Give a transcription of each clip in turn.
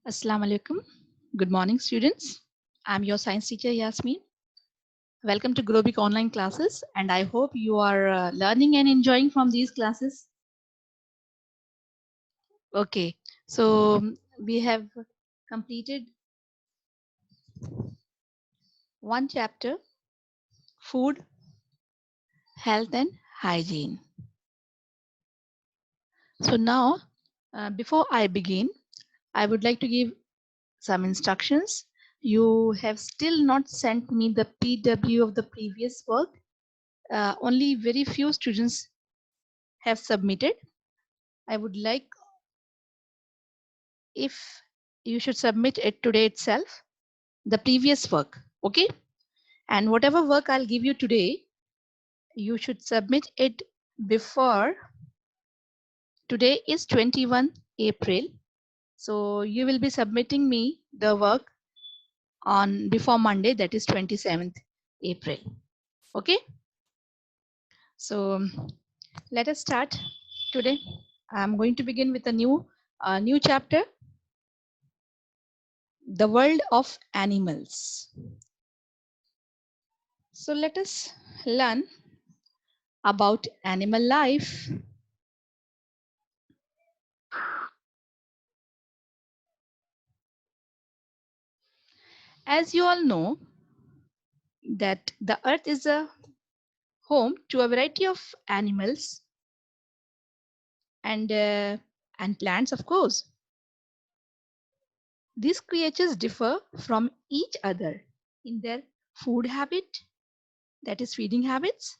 Assalamu alaikum. Good morning, students. I'm your science teacher, Yasmin. Welcome to Globik online classes, and I hope you are learning and enjoying from these classes. Okay, so we have completed one chapter, food, health, and hygiene. So now, before I begin, I would like to give some instructions. You have still not sent me the PW of the previous work. Only very few students have submitted. I would like if you should submit it today itself, the previous work, okay? And whatever work I'll give you today, you should submit it before, today is 21 April. So you will be submitting me the work on before Monday, that is 27th April, okay? So let us start today. I'm going to begin with a new chapter, the world of animals. So let us learn about animal life. As you all know that the earth is a home to a variety of animals and plants, of course. These creatures differ from each other in their food habit, that is feeding habits,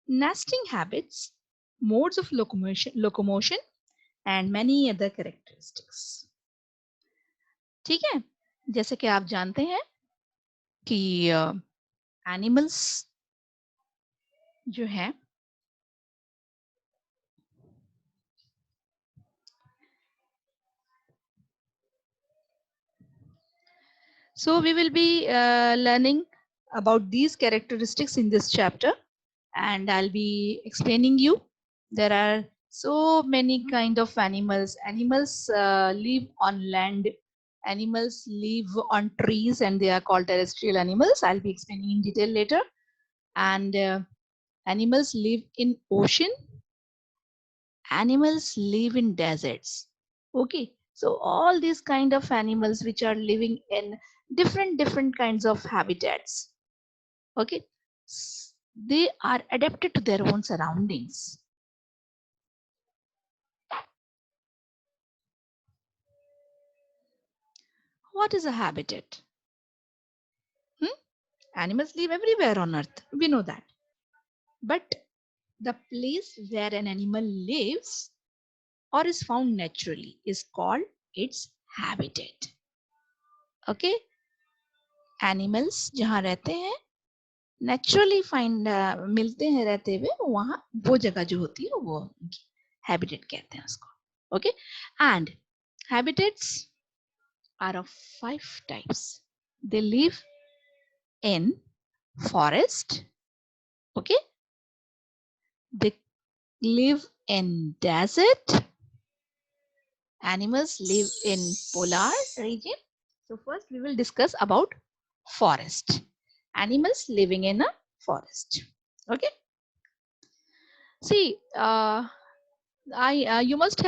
nesting habits, modes of locomotion and many other characteristics. ठीक है, जैसे कि आप जानते हैं कि animals जो है So we will be learning about these characteristics in this chapter, and I'll be explaining you. There are so many kind of animals. Animals live on land. Animals live on trees, and they are called terrestrial animals. I'll be explaining in detail later. And animals live in ocean. Animals live in deserts. Okay, so all these kind of animals which are living in different kinds of habitats, okay, they are adapted to their own surroundings. What is a habitat? Animals live everywhere on earth, we know that, but the place where an animal lives or is found naturally is called its habitat. Okay, animals जहाँ रहते हैं naturally find मिलते हैं रहते हुए, वहां वो जगह जो होती है वो उनकी हैबिटेट कहते हैं उसको. Okay, and habitats are of 5 types. They live in forest, okay, they live in desert. Animals live in polar region. So first we will discuss about forest. Animals living in a forest. Okay. See, you must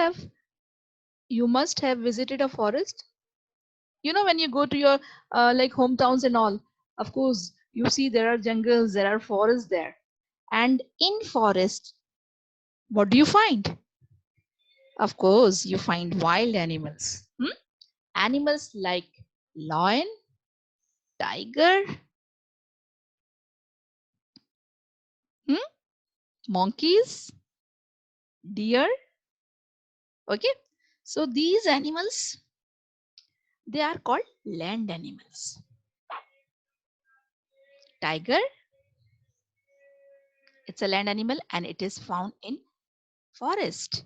have visited a forest. You know, when you go to your like hometowns and all, of course you see there are jungles, there are forests there, and in forest what do you find? Of course you find wild animals. Animals like lion, tiger, monkeys, deer. Okay, so these animals, they are called land animals. Tiger, it's a land animal and it is found in forest,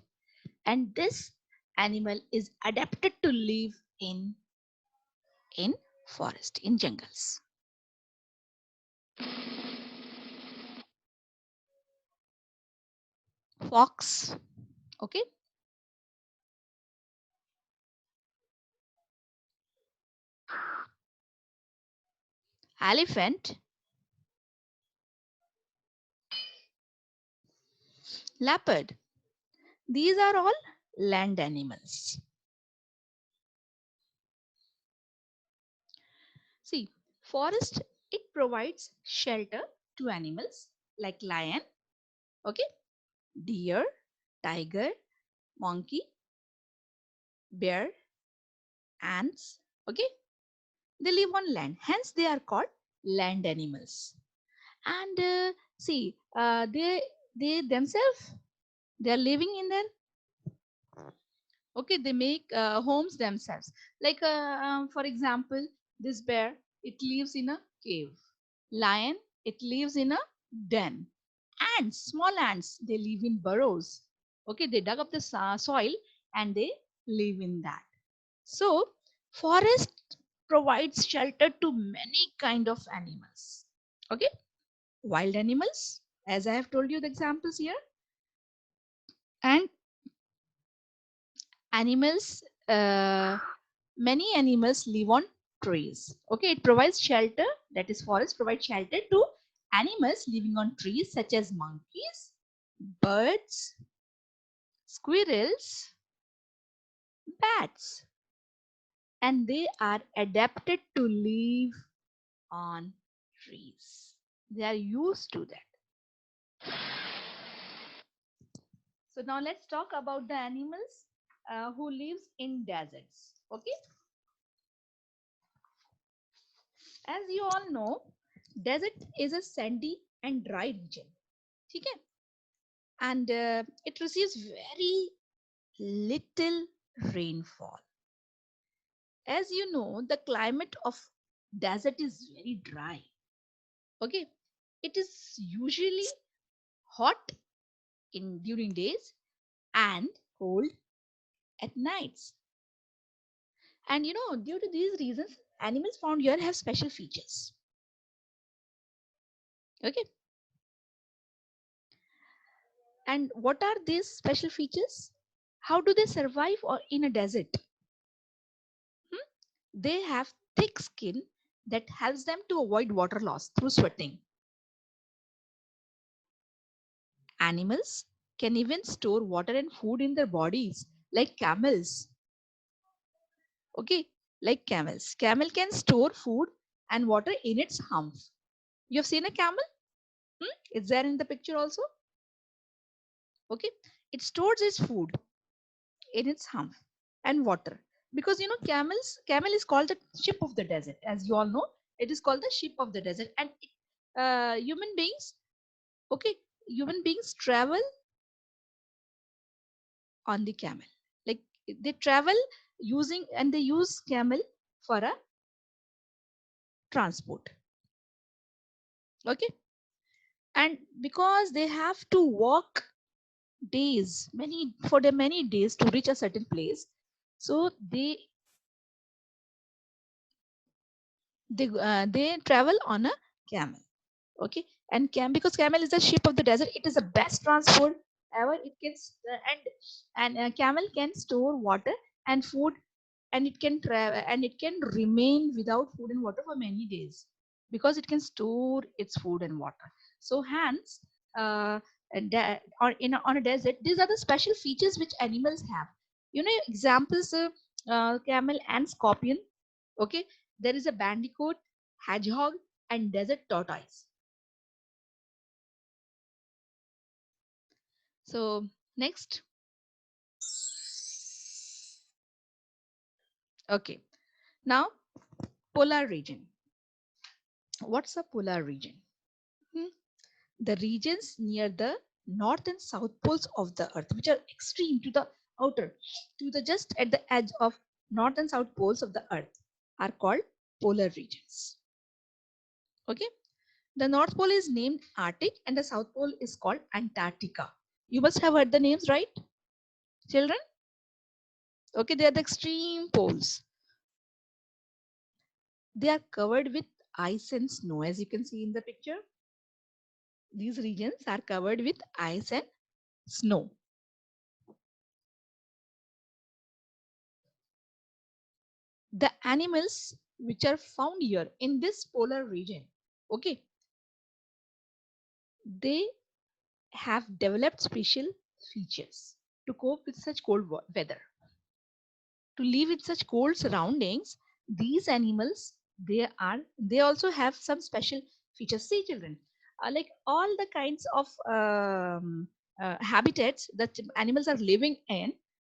and this animal is adapted to live in forest, in jungles. Fox, okay, elephant, leopard. These are all land animals. See, forest, it provides shelter to animals like lion, okay, deer, tiger, monkey, bear, ants, okay. They live on land, hence they are called land animals. And see, they themselves, they are living in their, okay, they make homes themselves. Like for example, this bear, it lives in a cave. Lion, it lives in a den. Ants, small ants, they live in burrows. Okay, they dug up the soil and they live in that. So forest provides shelter to many kind of animals. Okay, wild animals, as I have told you the examples here, and animals, many animals live on trees. Okay, it provides shelter, that is forest provides shelter to animals living on trees such as monkeys, birds, squirrels, bats, and they are adapted to live on trees. They are used to that. So now let's talk about the animals who lives in deserts. Okay, as you all know, desert is a sandy and dry region. Okay, and it receives very little rainfall. As you know, the climate of desert is very dry. Okay, it is usually hot in during days and cold at nights. And you know, due to these reasons, animals found here have special features. Okay, and what are these special features? How do they survive or in a desert? Hmm? They have thick skin that helps them to avoid water loss through sweating. Animals can even store water and food in their bodies, like camels. Okay, like camels. Camel can store food and water in its hump. You have seen a camel? Hmm? It's there in the picture also. Okay, it stores its food in its hump and water, because you know camel is called the ship of the desert. As you all know, it is called the ship of the desert. And human beings, okay, human beings travel on the camel. Like they travel using, and they use camel for a transport. Okay, and because they have to walk days, many for the many days to reach a certain place, so they travel on a camel. Okay, and because camel is the ship of the desert, it is the best transport ever. It can and camel can store water and food, and it can travel and it can remain without food and water for many days, because it can store its food and water. So hence, on a desert, these are the special features which animals have. You know, examples, camel and scorpion. Okay, there is a bandicoot, hedgehog, and desert tortoise. So next, okay, now polar region. What's a polar region? Hmm, the regions near the north and south poles of the earth, which are extreme to the outer, to the just at the edge of north and south poles of the earth, are called polar regions. Okay, the north pole is named Arctic and the south pole is called Antarctica. You must have heard the names, right, children? Okay, they are the extreme poles. They are covered with ice and snow, as you can see in the picture. These regions are covered with ice and snow. The animals which are found here in this polar region, okay, they have developed special features to cope with such cold weather. To live in such cold surroundings, these animals, they also have some special features. See children, like all the kinds of habitats that animals are living in,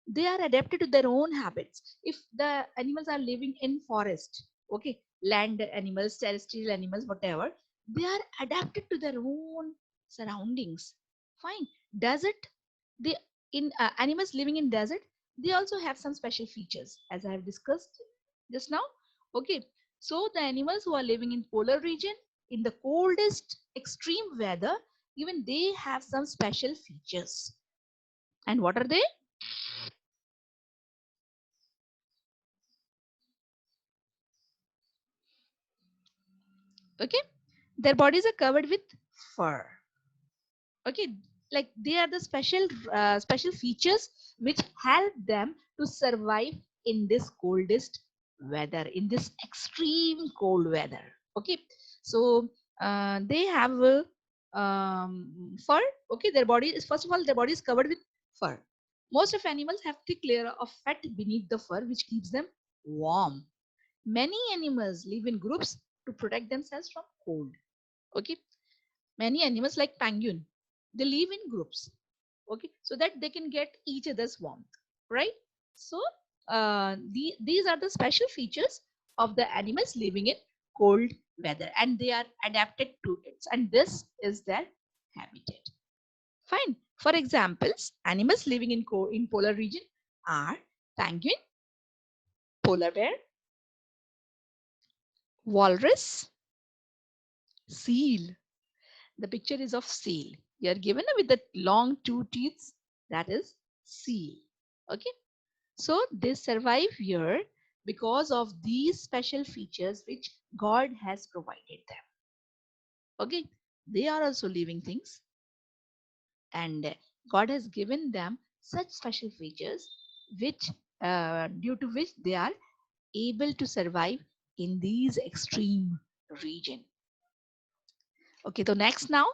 they are adapted to their own habits. If the animals are living in forest, okay, land animals, terrestrial animals, whatever, they are adapted to their own surroundings. Fine. Desert, they in animals living in desert, they also have some special features as I have discussed just now, okay. So the animals who are living in polar region, in the coldest extreme weather, even they have some special features. And what are they? Okay, their bodies are covered with fur, okay, like they are the special features which help them to survive in this coldest weather, in this extreme cold weather, okay. So they have fur, okay. Their body is, first of all, their body is covered with fur. Most of animals have thick layer of fat beneath the fur which keeps them warm. Many animals live in groups to protect themselves from cold, okay. Many animals like penguin, they live in groups, okay, so that they can get each other's warmth, right? So these are the special features of the animals living in cold weather, and they are adapted to it, and this is their habitat. Fine. For examples, animals living in polar region are penguin, polar bear, walrus, seal. The picture is of seal. You are given with the long two teeth, that is seal. Okay. So they survive here because of these special features which God has provided them. Okay. They are also living things, and God has given them such special features which due to which they are able to survive in these extreme region. Okay, so next now,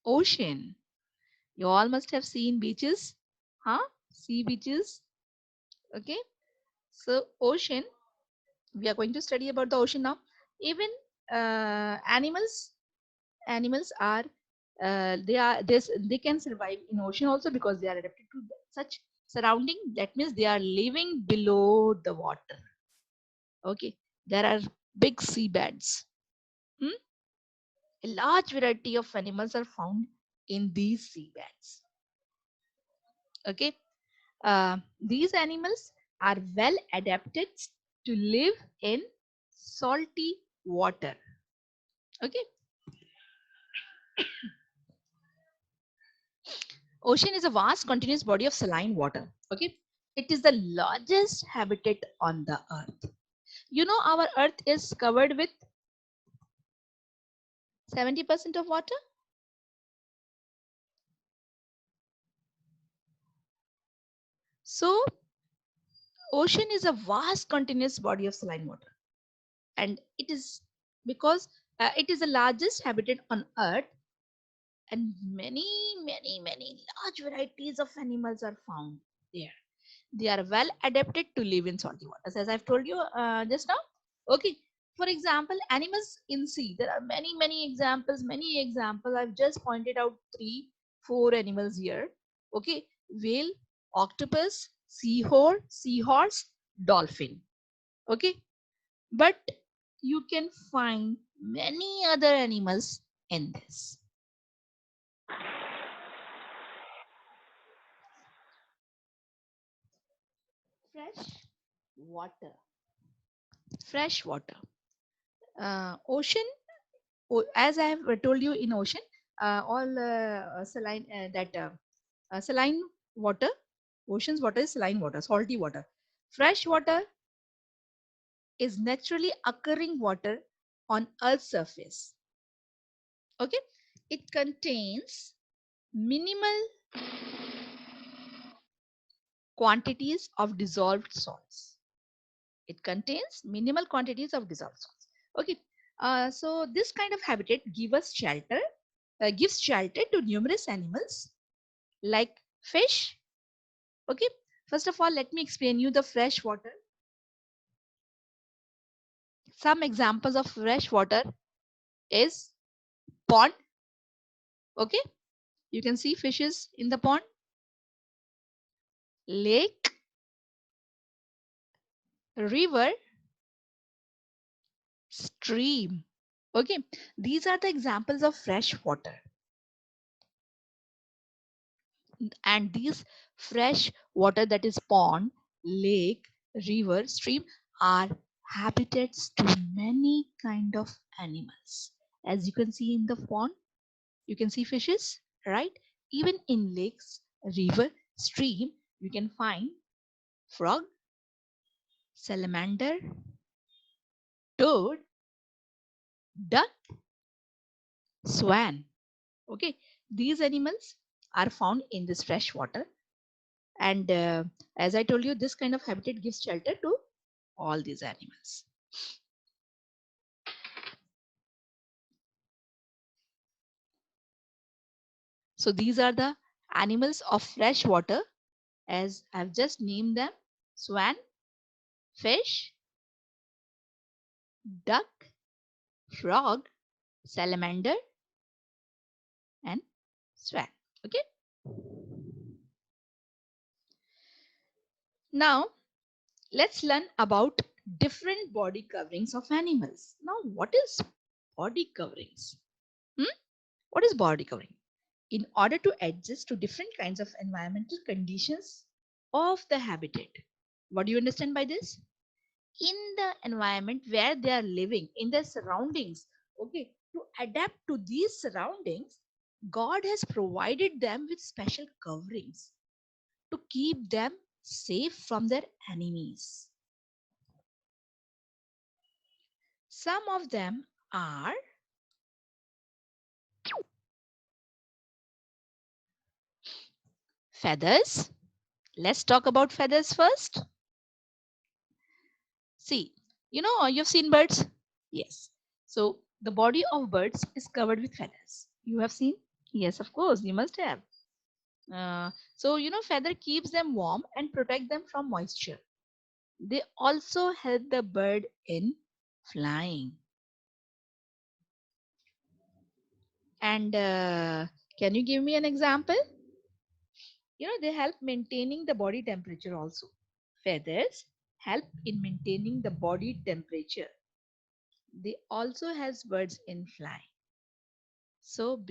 ocean. You all must have seen beaches, huh? Sea beaches. Okay. So ocean, we are going to study about the ocean now. Even animals are they can survive in ocean also because they are adapted to such surrounding. That means they are living below the water. Okay. There are big seabeds. Hmm? A large variety of animals are found in these seabeds. Okay. These animals are well adapted to live in salty water. Okay. Ocean is a vast continuous body of saline water. Okay. It is the largest habitat on the earth. You know, our earth is covered with 70% of water. So ocean is a vast continuous body of saline water, and it is because it is the largest habitat on earth, and many large varieties of animals are found there. They are well adapted to live in salty waters, as I've told you just now. Okay. For example, animals in sea, there are many examples. I've just pointed out 3 4 animals here. Okay. Whale, octopus, seahorse, dolphin. Okay. But you can find many other animals in this. Fresh water. Fresh water. Ocean, as I have told you, in ocean, all saline that saline water, ocean's water is saline water, salty water. Fresh water is naturally occurring water on Earth's surface. Okay, it contains minimal quantities of dissolved salts. It contains minimal quantities of dissolved salts. Okay. So this kind of habitat gives shelter to numerous animals like fish. Okay. First of all, let me explain you the fresh water. Some examples of fresh water is pond. Okay. You can see fishes in the pond, lake, river, stream. Okay. These are the examples of fresh water. And these fresh water, that is pond, lake, river, stream, are habitats to many kind of animals. As you can see in the pond, you can see fishes, right? Even in lakes, river, stream, you can find frog, salamander, toad, duck, swan. Okay, these animals are found in this fresh water. And as I told you, this kind of habitat gives shelter to all these animals. So these are the animals of fresh water, as I've just named them: swan, fish, duck, frog, salamander, and swan. Okay. Now let's learn about different body coverings of animals. Now, what is body coverings? Hmm? What is body covering? In order to adjust to different kinds of environmental conditions of the habitat. What do you understand by this? In the environment where they are living, in their surroundings, okay, to adapt to these surroundings, God has provided them with special coverings to keep them safe from their enemies. Some of them are feathers. Let's talk about feathers first. See, you've seen birds? Yes. So the body of birds is covered with feathers. You have seen? Yes, of course, you must have. So feather keeps them warm and protect them from moisture. They also help the bird in flying. And can you give me an example? They help maintaining the body temperature also. Feathers help in maintaining the body temperature. They also help birds in flying. So,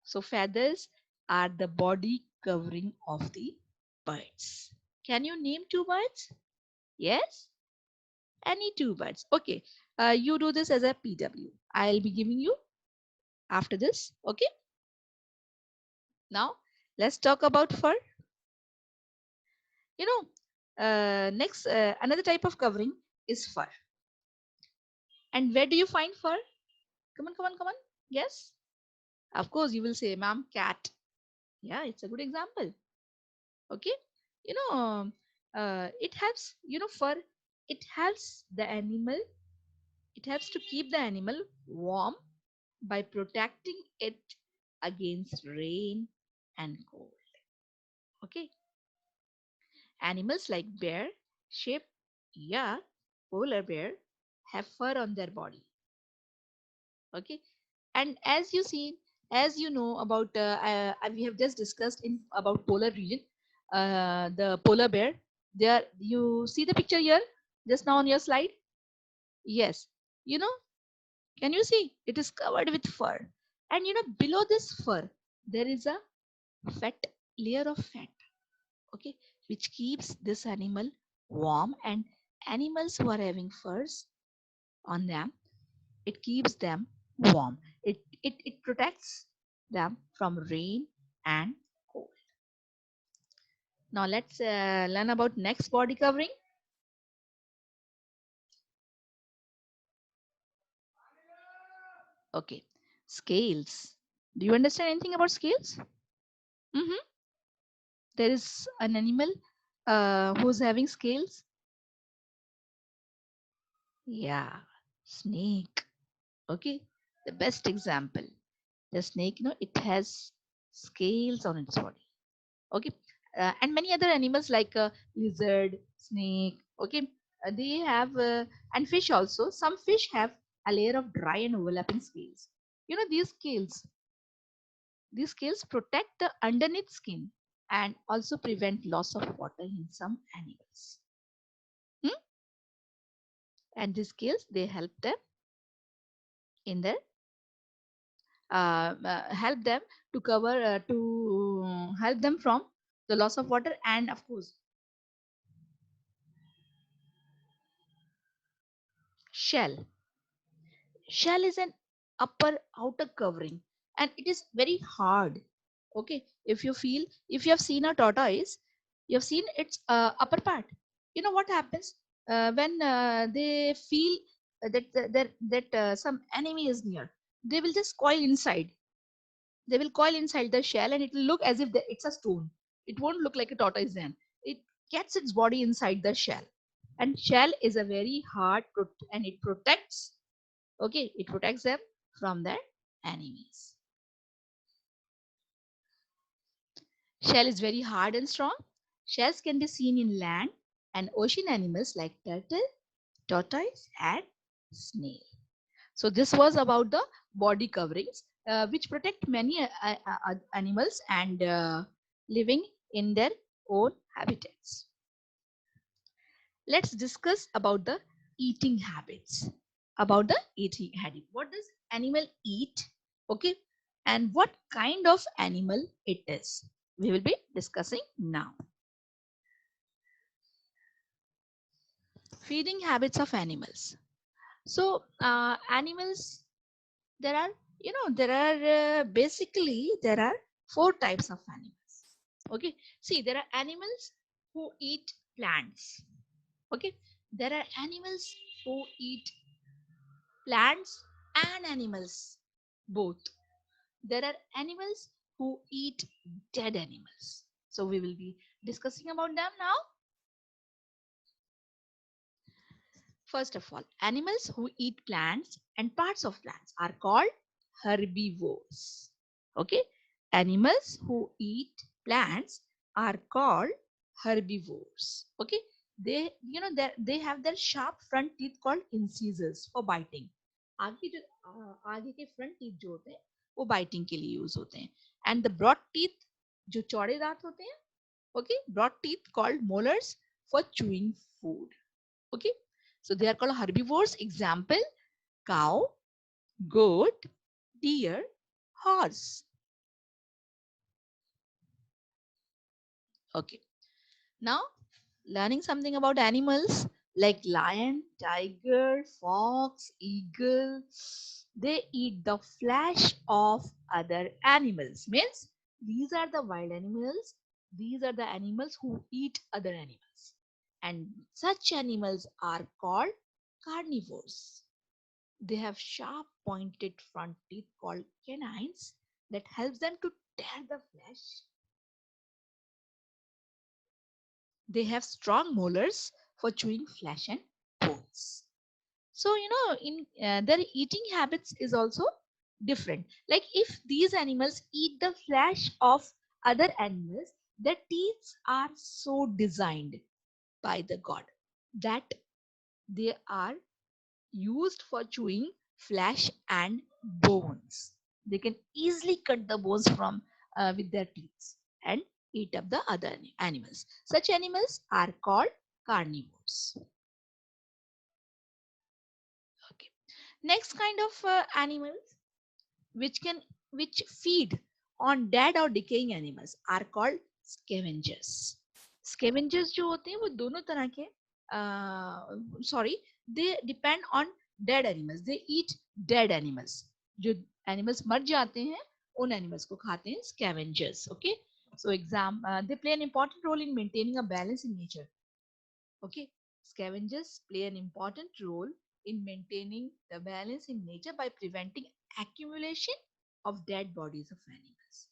so feathers are the body covering of the birds. Can you name two birds? Yes? Any two birds. Okay. You do this as a PW. I'll be giving you after this. Okay. Now, let's talk about fur. Next, another type of covering is fur. And where do you find fur? Come on, come on, come on. Yes. Of course, you will say, ma'am, cat. Yeah, it's a good example. Okay. It helps, fur, it helps the animal, it helps to keep the animal warm by protecting it against rain and cold. Okay. Animals like bear, sheep, yak, polar bear have fur on their body. Okay. And as you know about, we have just discussed in about polar region, the polar bear. There, you see the picture here just now on your slide. Yes, you know, can you see? It is covered with fur, and below this fur there is a fat layer of fat. Okay, which keeps this animal warm, and animals who are having furs on them, it keeps them warm. It protects them from rain and cold. Now let's learn about next body covering. Okay, scales. Do you understand anything about scales? Mm-hmm. There is an animal who's having scales. Yeah, snake. Okay, the best example. The snake, it has scales on its body. Okay, and many other animals like lizard, snake. Okay, they have and fish also. Some fish have a layer of dry and overlapping scales. These scales protect the underneath skin and also prevent loss of water in some animals. Hmm? And these scales they help them in their help them to cover to help them from the loss of water, and of course shell. Shell is an upper outer covering and it is very hard. Okay, if you have seen a tortoise, you have seen its upper part. You know what happens when they feel that some enemy is near, they will just coil inside. They will coil inside the shell and it will look as if it's a stone. It won't look like a tortoise then. It gets its body inside the shell, and shell is a very hard and it protects. Okay, it protects them from their enemies. Shell is very hard and strong. Shells can be seen in land and ocean animals like turtle, tortoise, and snail. So this was about the body coverings, which protect many animals and living in their own habitats. Let's discuss about the eating habits. About the eating habit. What does animal eat? Okay, and what kind of animal it is. We will be discussing now. Feeding habits of animals. So animals, there are basically there are four types of animals. Okay, see, there are animals who eat plants. Okay, there are animals who eat plants and animals both. There are animals who eat dead animals. So we will be discussing about them now. First of all, animals who eat plants and parts of plants are called herbivores. Okay, animals who eat plants are called herbivores. Okay, they have their sharp front teeth called incisors for biting. आगे के front teeth जो होते हैं वो biting के लिए use होते हैं, एंड द ब्रॉड टीथ जो चौड़े दांत होते हैं, okay, broad teeth called molars for chewing food. Okay, so they are called herbivores. Example: cow, goat, deer, horse. Okay, now learning something about animals like lion, tiger, fox, eagle. They eat the flesh of other animals. Means these are the wild animals. These are the animals who eat other animals. And such animals are called carnivores. They have sharp pointed front teeth called canines that helps them to tear the flesh. They have strong molars for chewing flesh and bones. So in their eating habits is also different. Like if these animals eat the flesh of other animals, their teeth are so designed by the god that they are used for chewing flesh and bones. They can easily cut the bones from with their teeth and eat up the other animals. Such animals are called carnivores. Okay. Next kind of animals which feed on dead or decaying animals are called scavengers. Scavengers जो होते हैं वो दोनों तरह के sorry, they depend on dead animals. They eat dead animals. जो animals मर जाते हैं उन animals को खाते हैं scavengers. Okay, so they play an important role in maintaining a balance in nature. Okay, scavengers play an important role in maintaining the balance in nature by preventing accumulation of dead bodies of animals.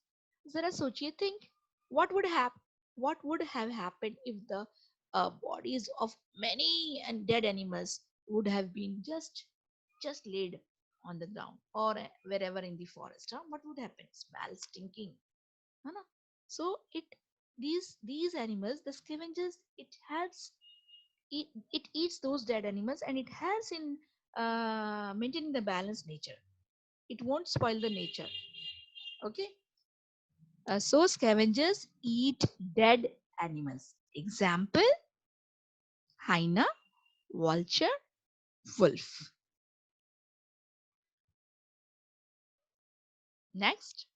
Zara sochiye, think what would have happened if the bodies of many and dead animals would have been just laid on the ground or wherever in the forest. Huh? What would happen? Smell stinking. है ना? So these animals, the scavengers, it eats those dead animals and it helps in maintaining the balanced nature. It won't spoil the nature. Okay. So scavengers eat dead animals. Example: hyena, vulture, wolf. Next,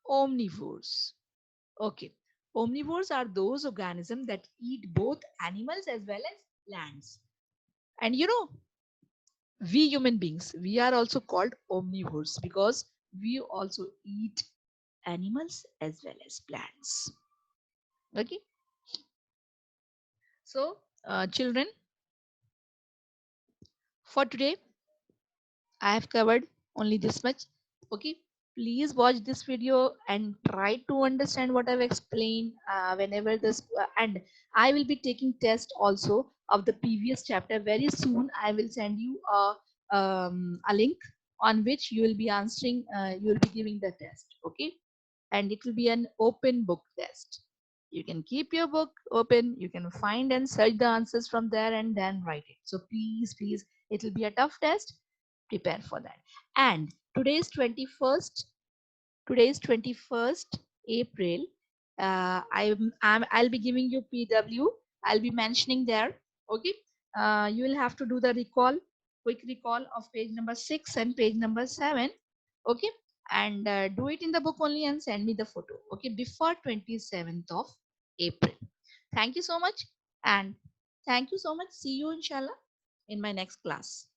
omnivores. Okay. Omnivores are those organisms that eat both animals as well as plants. And you know, we human beings, we are also called omnivores because we also eat animals as well as plants. Okay. So, children, for today, I have covered only this much. Okay. Please watch this video and try to understand what I've explained whenever this and I will be taking test also of the previous chapter very soon. I will send you a link on which you will be answering, you will be giving the test. Okay. And it will be an open book test. You can keep your book open, you can find and search the answers from there and then write it. So please, it will be a tough test. Prepare for that. And today is 21st April. I'll be giving you PW. I'll be mentioning there. Okay. You will have to do the quick recall of page number 6 and page number 7. Okay. And do it in the book only and send me the photo. Okay. Before 27th of April. Thank you so much. And thank you so much. See you inshallah in my next class.